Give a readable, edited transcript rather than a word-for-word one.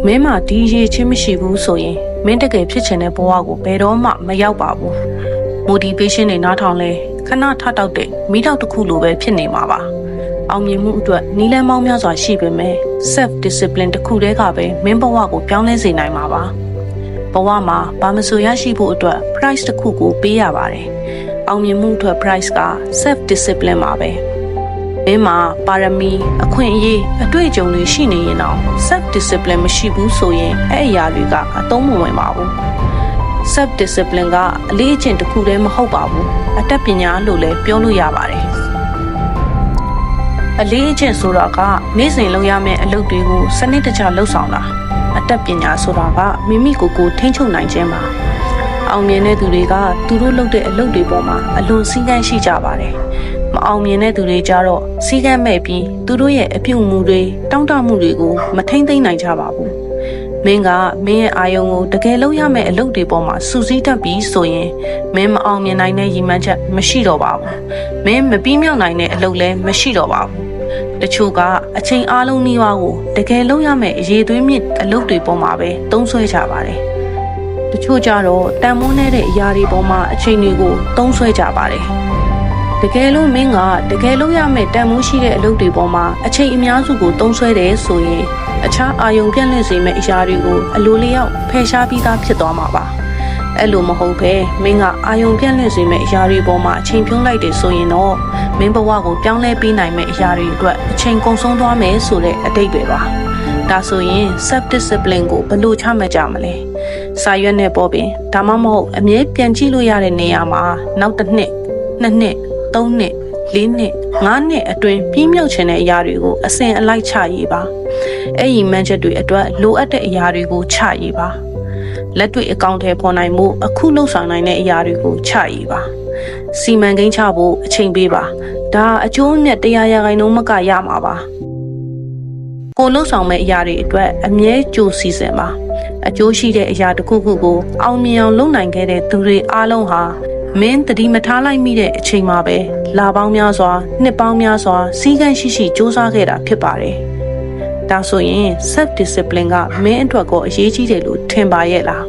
မင်းမဒီရေချင်းမရှိဘူးဆိုရင်မင်းတကယ်ဖြစ်ချင်တဲ့ဘဝကိုဘယ်တော့မှမရောက်ပါဘူး motivation တွေနားထောင်လဲခဏထတောက်တဲ့မိတော့တစ်ခုလိုပဲဖြစ်နေမှာပါအောင်မြင်မှုအတွက်နီးလန်းပေါင်းများစွာရှိပေမဲ့ self discipline တစ်ခုတည်းကပဲမင်းဘဝကိုပြောင်းလဲစေနိုင်မှာပါဘဝမှာဘာမဆိုရရှိဖို့အတွက် price တစ်ခုကိုပေးရပါတယ်အောင်မြင်မှုအတွက် price က self discipline ပါပဲမင်းမှာပါရမီအခွင့်အရေးအတွေ့အကြုံတွေရှိနေရင်တော့ self discipline မရှိဘူးဆိုရင်အဲ့အရာတွေကအသုံးမဝင်ပါဘူး self discipline ကအလေးအကျင့်တစ်ခုတည်းမဟုတ်ပါဘူးအတတ်ပညာလို့လည်းပြောလို့ရပါတယ်အလေးအကျင့်ဆိုတာကနေ့စဉ်လုပ်ရမယ့်အလုပ်တွေကိုစနစ်တကျလုပ်ဆောင်တာအတတ်ပညာဆိုတာကမိမိကိုယ်ကိုထိန်းချုပ်နိုင်ခြင်းပါအောင်မြင်တဲ့သူတွေကသူတို့လုပ်တဲ့အလုပ်တွေပေါ်မှာအလွန်စည်းကမ်းရှိကြပါတယ်မအောင်မြင်တဲ့သူတွေကြတော့စီးကမ်းမဲ့ပြီးသူတို့ရဲ့အပြုအမူတွေတောင့်တမှုတွေကိုမထိမ့်သိမ်းနိုင်ကြပါဘူးမင်းကမင်းရဲ့အာယုံကိုတကယ်လုပ်ရမယ့်အလုပ်တွေပေါ်မှာစူးစီးတတ်ပြီးဆိုရင်မင်းမအောင်မြင်နိုင်တဲ့ရည်မှန်းချက်မရှိတော့ပါဘူးမင်းမပြီးမြောက်နိုင်တဲ့အလုပ်လည်းမရှိတော့ပါဘူးတချို့ကအချိန်အားလုံးနှီးပါးကိုတကယ်လုပ်ရမယ့်အရေးသွေးမြင့်အလုပ်တွေပေါ်မှာပဲသုံးစွဲကြပါတယ်တချို့ကြတော့တန်မိုးနေတဲ့အရာတွေပေါ်မှာအချိန်တွေကိုသုံးစွဲကြပါတယ်တကယ်လို့မင်းကတကယ်လို့ရမယ့်တန်မိုးရှိတဲ့အလုပ်တွေပေါ်မှာအချိန်အများစုကိုသုံးစွဲတယ်ဆိုရင်အခြားအာယုံပြန့်လင့်စေမယ့်အရာတွေကိုအလိုလျောက်ဖယ်ရှားပြီးသားဖြစ်သွားမှာပါအဲ့လိုမဟုတ်ပဲမင်းကအာယုံပြန့်လင့်စေမယ့်အရာတွေပေါ်မှာအချိန်ဖြုံးလိုက်တယ်ဆိုရင်တော့မင်းဘဝကိုပြောင်းလဲပေးနိုင်မယ့်အရာတွေအတွက်အချိန်ကုန်ဆုံးသွားမယ်ဆိုတဲ့အတိတ်ပဲပါဒါဆိုရင် self discipline ကိုဘယ်လိုချမှတ်ကြမလဲစာရွက်နဲ့ပေါ်ပင်ဒါမှမဟုတ်အမြဲပြန်ကြည့်လို့ရတဲ့နေရာမှာနောက်တစ်နှစ်နှစ်နှစ်3နှစ်4နှစ်5နှစ်အတွင်းပြီးမြောက်ချင်တဲ့အရာတွေကိုအစဉ်အလိုက်ချရေးပါအဲ့ဒီမှန်းချက်တွေအတွက်လိုအပ်တဲ့အရာတွေကိုချရေးပါလက်တွေ့အကောင့်ထဲပေါ်နိုင်မှုအခုလှုပ်ဆောင်နိုင်တဲ့အရာတွေကိုချရေးပါစီမံကိန်းချဖို့အချိန်ပေးပါဒါအကျိုးအမြတ်100%မကရမှာပါကိုလှုပ်ဆောင်မဲ့အရာတွေအတွက်အမြဲကြိုစီစဉ်ပါအကျိုးရှိတဲ့အရာတစ်ခုခုကိုအောင်မြင်အောင်လုပ်နိုင်ခဲ့တဲ့သူတွေအားလုံးဟာမင်းတတိမထားလိုက်မိတဲ့အချိန်မှာပဲလာပေါင်းများစွာနှစ်ပေါင်းများစွာစီးကန်းရှိရှိစူးစမ်းခဲ့တာဖြစ်ပါတယ်ဒါဆိုရင် self discipline ကမင်းအတွက်ကိုအရေးကြီးတယ်လို့ထင်ပါရဲ့လား